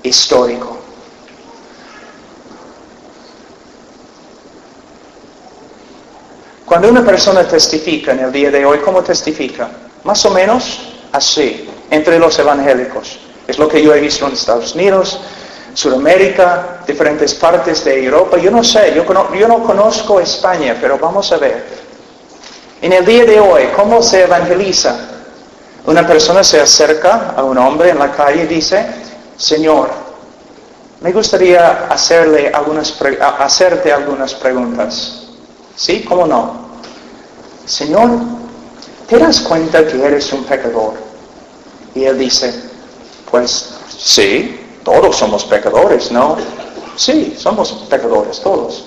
histórico. Cuando una persona testifica en el día de hoy, ¿cómo testifica? Más o menos así, entre los evangélicos. Es lo que yo he visto en Estados Unidos, Sudamérica, diferentes partes de Europa. Yo no sé, yo no conozco España, pero vamos a ver. En el día de hoy, ¿cómo se evangeliza? Una persona se acerca a un hombre en la calle y dice, Señor, me gustaría hacerte algunas preguntas. ¿Sí? ¿Cómo no? Señor, ¿te das cuenta que eres un pecador? Y él dice, pues sí, todos somos pecadores, ¿no? Sí, somos pecadores todos.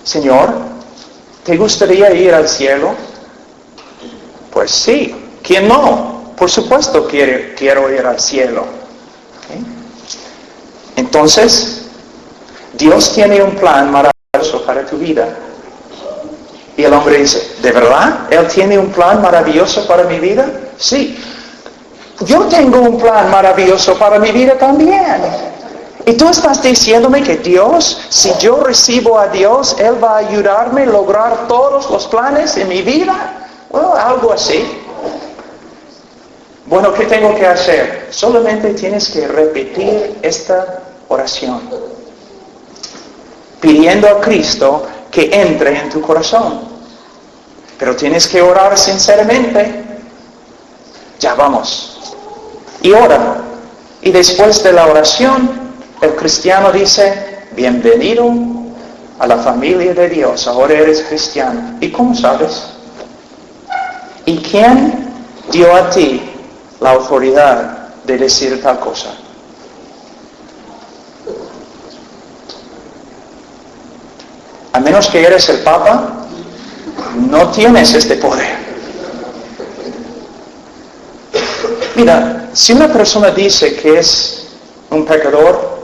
Señor, ¿te gustaría ir al cielo? Pues sí, ¿quién no? Por supuesto quiero ir al cielo. ¿Okay? Entonces, Dios tiene un plan maravilloso para tu vida. Y el hombre dice, ¿de verdad? ¿Él tiene un plan maravilloso para mi vida? Sí. Yo tengo un plan maravilloso para mi vida también. Y tú estás diciéndome que Dios, si yo recibo a Dios, Él va a ayudarme a lograr todos los planes en mi vida. Bueno, algo así. Bueno, ¿qué tengo que hacer? Solamente tienes que repetir esta oración, pidiendo a Cristo que entre en tu corazón. Pero tienes que orar sinceramente. Ya vamos. Y ora. Y después de la oración, el cristiano dice, bienvenido a la familia de Dios. Ahora eres cristiano. ¿Y cómo sabes? ¿Y quién dio a ti la autoridad de decir tal cosa? A menos que eres el Papa, no tienes este poder. Mira, si una persona dice que es un pecador,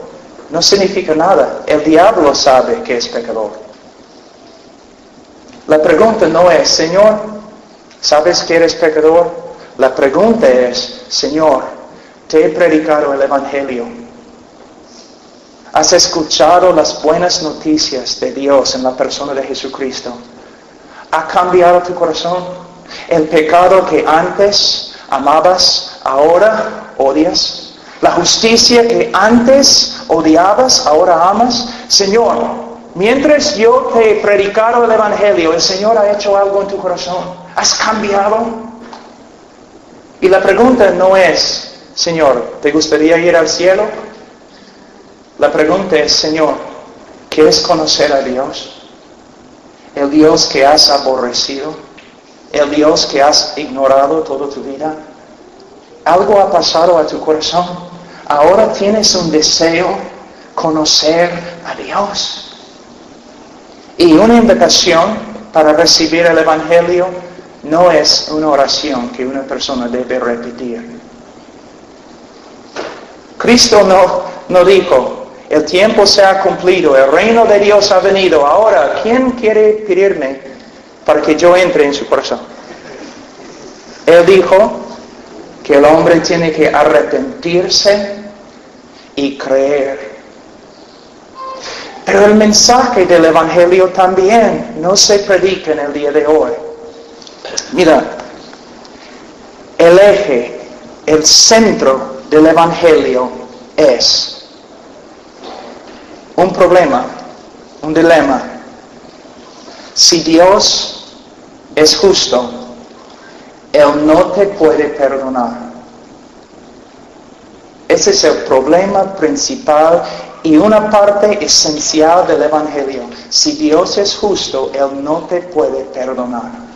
no significa nada. El diablo sabe que es pecador. La pregunta no es, Señor, ¿sabes que eres pecador? La pregunta es, Señor, te he predicado el Evangelio. ¿Has escuchado las buenas noticias de Dios en la persona de Jesucristo? ¿Ha cambiado tu corazón? ¿El pecado que antes amabas, ahora odias? ¿La justicia que antes odiabas, ahora amas? Señor, mientras yo te he predicado el Evangelio, ¿el Señor ha hecho algo en tu corazón? ¿Has cambiado? Y la pregunta no es, Señor, ¿te gustaría ir al cielo? La pregunta es, Señor, ¿quieres conocer a Dios? El Dios que has aborrecido, el Dios que has ignorado toda tu vida. Algo ha pasado a tu corazón. Ahora tienes un deseo conocer a Dios. Y una invitación para recibir el Evangelio no es una oración que una persona debe repetir. Cristo no dijo, el tiempo se ha cumplido, el reino de Dios ha venido. Ahora, ¿quién quiere pedirme para que yo entre en su corazón? Él dijo que el hombre tiene que arrepentirse y creer. Pero el mensaje del Evangelio también no se predica en el día de hoy. Mira, el eje, el centro del Evangelio es un problema, un dilema. Si Dios es justo, Él no te puede perdonar. Ese es el problema principal y una parte esencial del Evangelio. Si Dios es justo, Él no te puede perdonar.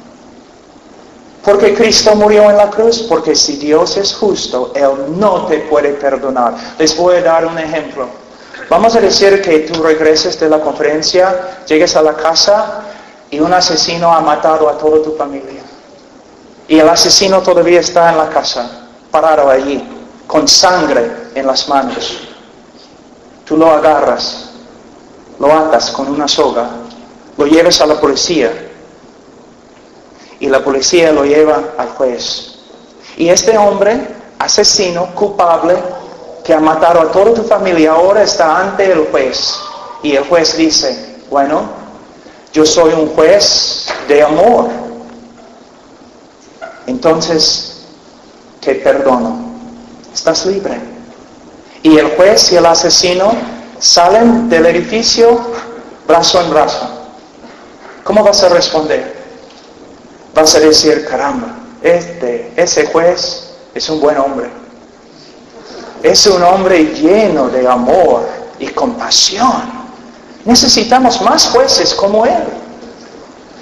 ¿Por qué Cristo murió en la cruz? Porque si Dios es justo, Él no te puede perdonar. Les voy a dar un ejemplo. Vamos a decir que tú regreses de la conferencia, llegues a la casa y un asesino ha matado a toda tu familia. Y el asesino todavía está en la casa, parado allí, con sangre en las manos. Tú lo agarras, lo atas con una soga, lo llevas a la policía y la policía lo lleva al juez. Y este hombre, asesino, culpable, que ha matado a toda tu familia, ahora está ante el juez. Y el juez dice, bueno, yo soy un juez de amor. Entonces, te perdono. Estás libre. Y el juez y el asesino salen del edificio brazo en brazo. ¿Cómo vas a responder? Vas a decir, caramba, ese juez es un buen hombre. Es un hombre lleno de amor y compasión. Necesitamos más jueces como él.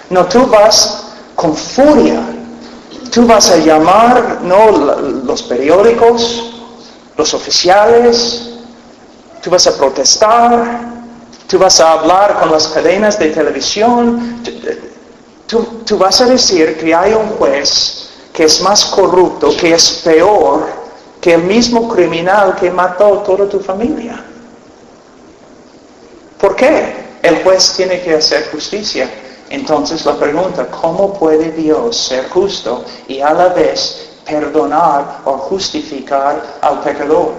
No, tú vas con furia. Tú vas a llamar, no los periódicos, los oficiales. Tú vas a protestar. Tú vas a hablar con las cadenas de televisión. Tú vas a decir que hay un juez que es más corrupto, que es peor que el mismo criminal que mató a toda tu familia. ¿Por qué? El juez tiene que hacer justicia. Entonces la pregunta, ¿cómo puede Dios ser justo y a la vez perdonar o justificar al pecador?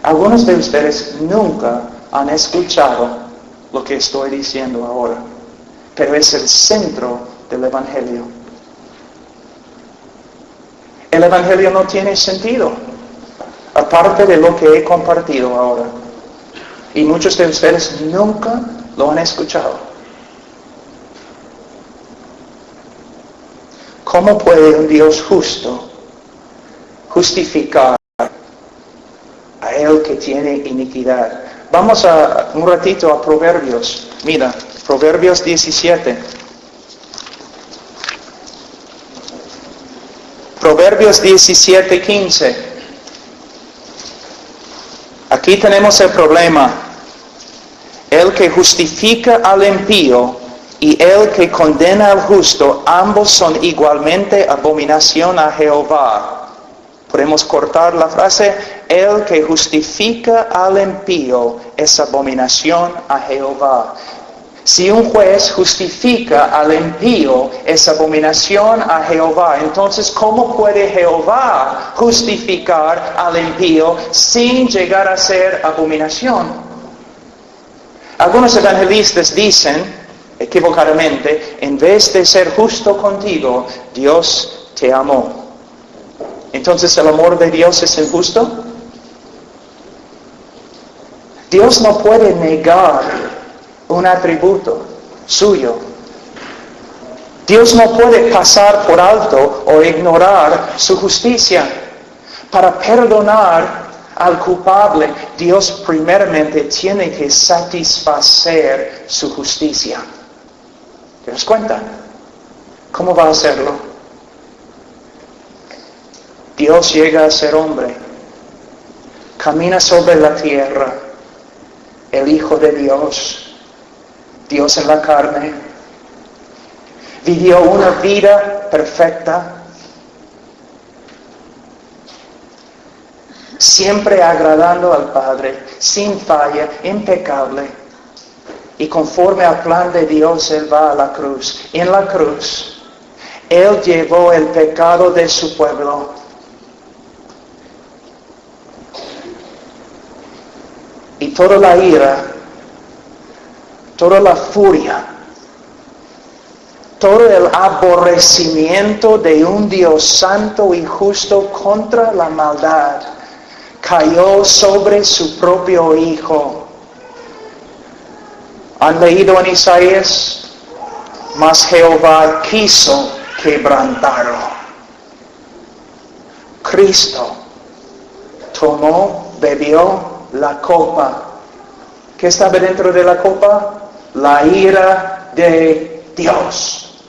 Algunos de ustedes nunca han escuchado lo que estoy diciendo ahora, pero es el centro del Evangelio. El Evangelio no tiene sentido, aparte de lo que he compartido ahora. Y muchos de ustedes nunca lo han escuchado. ¿Cómo puede un Dios justo justificar a él que tiene iniquidad? Vamos un ratito a Proverbios. Mira, Proverbios 17. Proverbios 17:15. Aquí tenemos el problema. El que justifica al impío y el que condena al justo, ambos son igualmente abominación a Jehová. Podemos cortar la frase, el que justifica al impío es abominación a Jehová. Si un juez justifica al impío es abominación a Jehová, entonces ¿cómo puede Jehová justificar al impío sin llegar a ser abominación? Algunos evangelistas dicen, equivocadamente, en vez de ser justo contigo, Dios te amó. Entonces, ¿el amor de Dios es injusto? Dios no puede negar un atributo suyo. Dios no puede pasar por alto o ignorar su justicia. Para perdonar al culpable, Dios primeramente tiene que satisfacer su justicia. ¿Te das cuenta? ¿Cómo va a hacerlo? Dios llega a ser hombre, camina sobre la tierra, el Hijo de Dios, Dios en la carne, vivió una vida perfecta, siempre agradando al Padre, sin falla, impecable, y conforme al plan de Dios, Él va a la cruz. En la cruz, Él llevó el pecado de su pueblo. Y toda la ira, toda la furia, todo el aborrecimiento de un Dios santo y justo contra la maldad cayó sobre su propio Hijo. ¿Han leído en Isaías? Mas Jehová quiso quebrantarlo. Cristo tomó, bebió la copa. ¿Qué estaba dentro de la copa? La ira de Dios.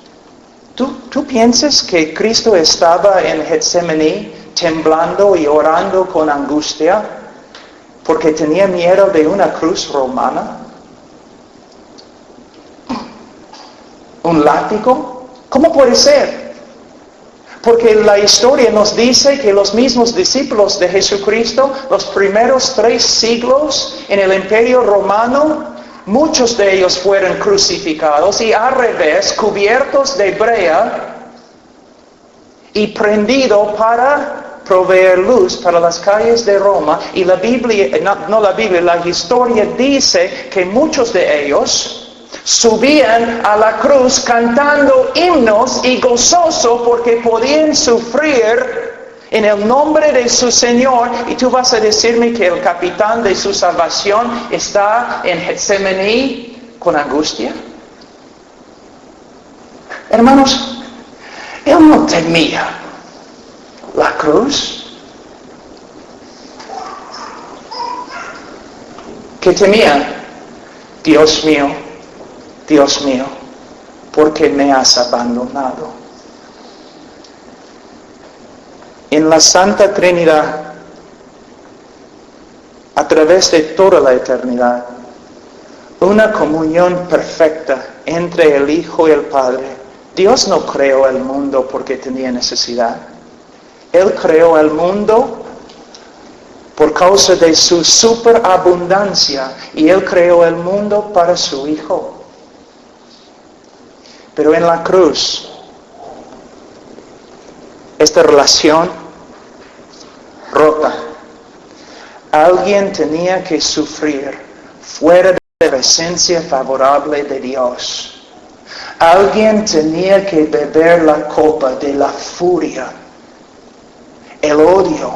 ¿Tú piensas que Cristo estaba en Getsemaní temblando y orando con angustia porque tenía miedo de una cruz romana? ¿Un látigo? ¿Cómo puede ser? Porque la historia nos dice que los mismos discípulos de Jesucristo, los primeros 3 siglos en el Imperio Romano, muchos de ellos fueron crucificados y al revés, cubiertos de brea y prendido para proveer luz para las calles de Roma. Y la Biblia, la historia dice que muchos de ellos subían a la cruz cantando himnos y gozoso porque podían sufrir en el nombre de su Señor. Y tú vas a decirme que el capitán de su salvación está en Getsemaní con angustia. Hermanos, él no temía la cruz. ¿Qué temía? Dios mío, ¿por qué me has abandonado? En la Santa Trinidad, a través de toda la eternidad, una comunión perfecta entre el Hijo y el Padre. Dios no creó el mundo porque tenía necesidad. Él creó el mundo por causa de su superabundancia, y Él creó el mundo para su Hijo. Pero en la cruz, esta relación rota. Alguien tenía que sufrir fuera de la presencia favorable de Dios. Alguien tenía que beber la copa de la furia el odio,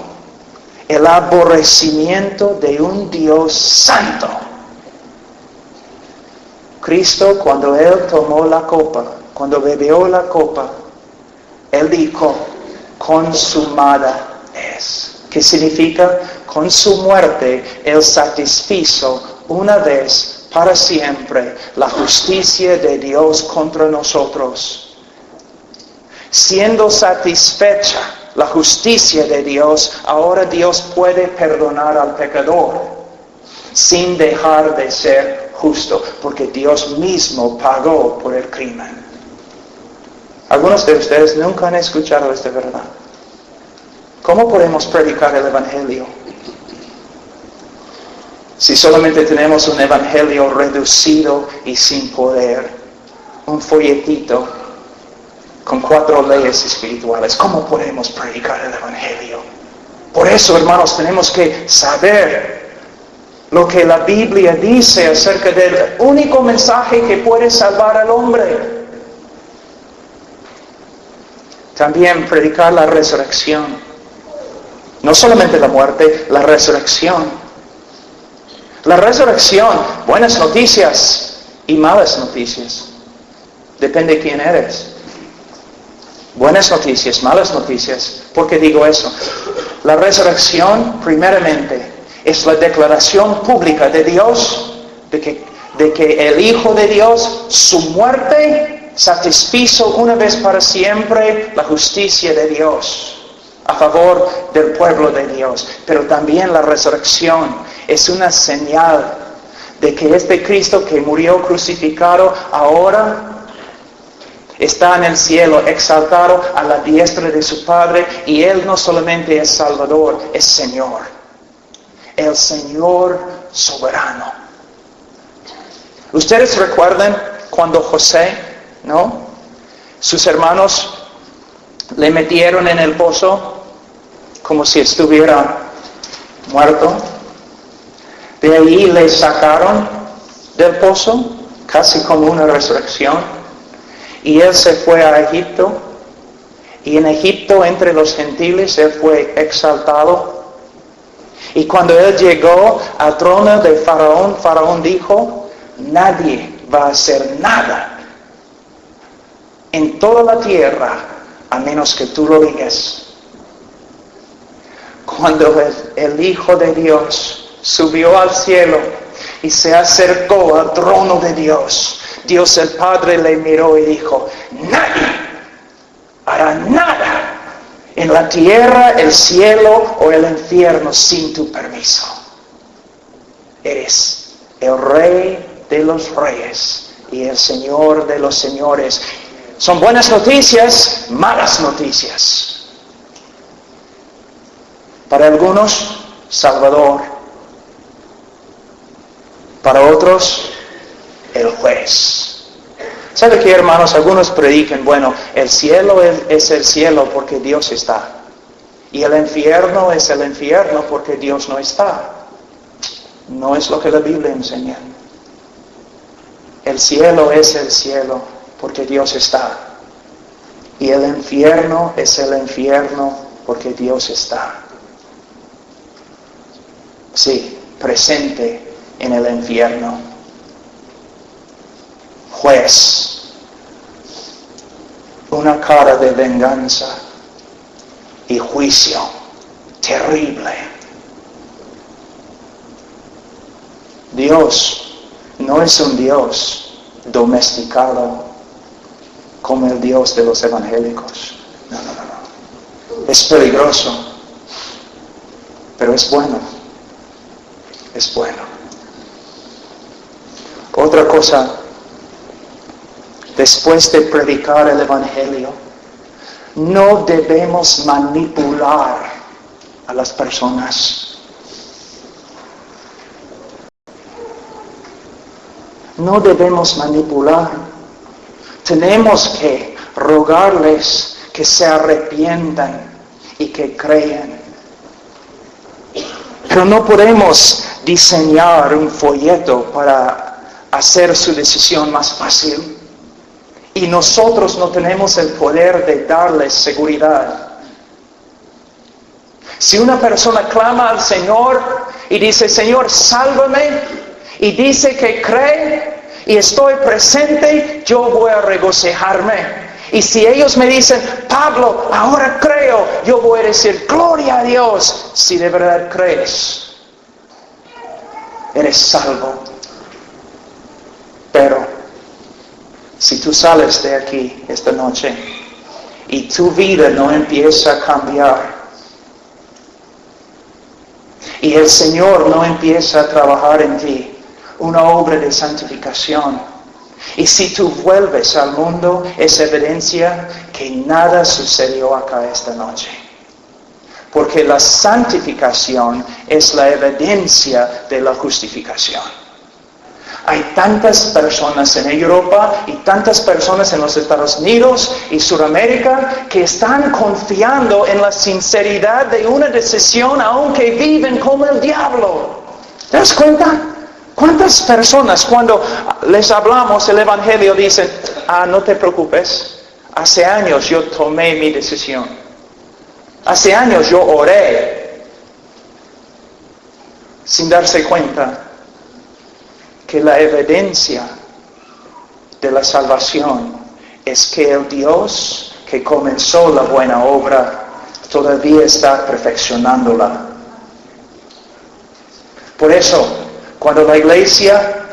el aborrecimiento de un Dios santo. Cristo, cuando Él tomó la copa, cuando bebió la copa, Él dijo, consumada es. ¿Qué significa? Con su muerte, Él satisfizo una vez para siempre la justicia de Dios contra nosotros. Siendo satisfecha la justicia de Dios, ahora Dios puede perdonar al pecador sin dejar de ser justo, porque Dios mismo pagó por el crimen. Algunos de ustedes nunca han escuchado esta verdad. ¿Cómo podemos predicar el Evangelio si solamente tenemos un Evangelio reducido y sin poder? Un folletito con 4 leyes espirituales. ¿Cómo podemos predicar el Evangelio? Por eso, hermanos, tenemos que saber lo que la Biblia dice acerca del único mensaje que puede salvar al hombre. También predicar la resurrección. No solamente la muerte, la resurrección. La resurrección, buenas noticias y malas noticias. Depende de quién eres. Buenas noticias, malas noticias. ¿Por qué digo eso? La resurrección, primeramente, es la declaración pública de Dios de que el Hijo de Dios, su muerte, satisfizo una vez para siempre la justicia de Dios a favor del pueblo de Dios. Pero también la resurrección es una señal de que este Cristo que murió crucificado ahora está en el cielo, exaltado a la diestra de su Padre, y Él no solamente es Salvador, es Señor. El Señor soberano. ¿Ustedes recuerdan cuando José, no? Sus hermanos le metieron en el pozo como si estuviera muerto? De ahí le sacaron del pozo, casi como una resurrección. Y él se fue a Egipto, y en Egipto entre los gentiles él fue exaltado. Y cuando él llegó al trono de Faraón, Faraón dijo, nadie va a hacer nada en toda la tierra a menos que tú lo digas. Cuando el Hijo de Dios subió al cielo y se acercó al trono de Dios, Dios el Padre le miró y dijo, nadie hará nada en la tierra, el cielo o el infierno sin tu permiso. Eres el Rey de los reyes y el Señor de los señores. Son buenas noticias, malas noticias. Para algunos, Salvador. Para otros, el juez. ¿Sabe qué, hermanos? Algunos predican, bueno, el cielo es el cielo porque Dios está. Y el infierno es el infierno porque Dios no está. No es lo que la Biblia enseña. El cielo es el cielo porque Dios está. Y el infierno es el infierno porque Dios está. Sí, presente en el infierno. Juez, una cara de venganza y juicio terrible. Dios no es un Dios domesticado como el Dios de los evangélicos. No. Es peligroso, pero es bueno. Es bueno. Otra cosa, después de predicar el Evangelio, no debemos manipular a las personas. No debemos manipular. Tenemos que rogarles que se arrepientan y que crean. Pero no podemos diseñar un folleto para hacer su decisión más fácil. Y nosotros no tenemos el poder de darles seguridad. Si una persona clama al Señor y dice, Señor, sálvame, y dice que cree y estoy presente, yo voy a regocijarme. Y si ellos me dicen, Pablo, ahora creo, yo voy a decir, gloria a Dios, si de verdad crees, eres salvo. Pero, si tú sales de aquí esta noche y tu vida no empieza a cambiar, y el Señor no empieza a trabajar en ti una obra de santificación, y si tú vuelves al mundo, es evidencia que nada sucedió acá esta noche. Porque la santificación es la evidencia de la justificación. Hay tantas personas en Europa y tantas personas en los Estados Unidos y Sudamérica que están confiando en la sinceridad de una decisión aunque viven como el diablo. ¿Te das cuenta? ¿Cuántas personas cuando les hablamos el Evangelio dicen, no te preocupes, hace años yo tomé mi decisión, hace años yo oré, sin darse cuenta que la evidencia de la salvación es que el Dios que comenzó la buena obra todavía está perfeccionándola. Por eso, cuando la iglesia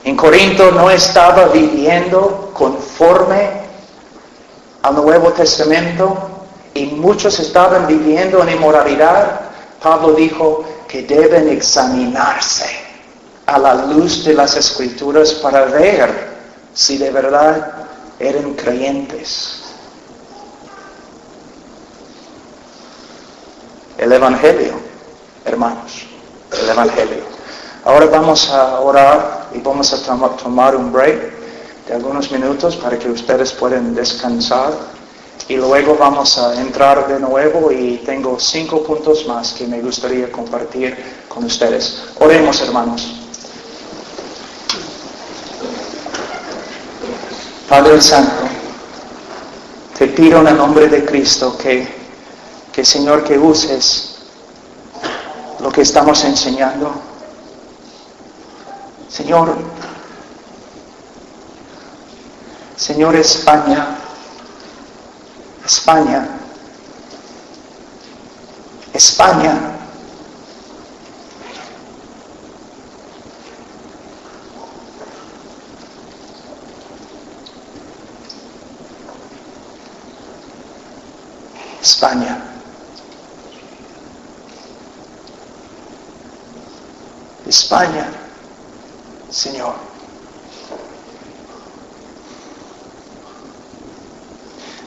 en Corinto no estaba viviendo conforme al Nuevo Testamento y muchos estaban viviendo en inmoralidad, Pablo dijo que deben examinarse a la luz de las Escrituras para ver si de verdad eran creyentes. El Evangelio, hermanos. El Evangelio. Ahora vamos a orar y vamos a tomar un break de algunos minutos para que ustedes puedan descansar y luego vamos a entrar de nuevo y tengo 5 puntos más que me gustaría compartir con ustedes. Oremos, hermanos. Padre Santo, te pido en el nombre de Cristo que Señor, que uses lo que estamos enseñando. Señor, España, España, Señor.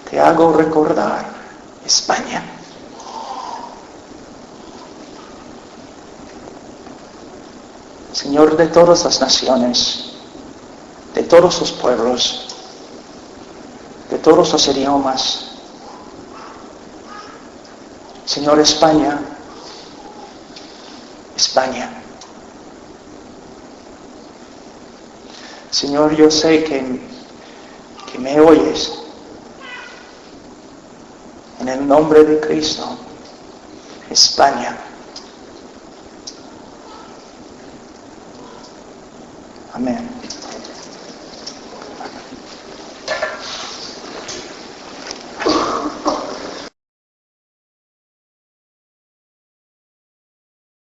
Te hago recordar España. Señor de todas las naciones, de todos los pueblos, de todos los idiomas. Señor, España. Señor, yo sé que me oyes. En el nombre de Cristo, España. Amén.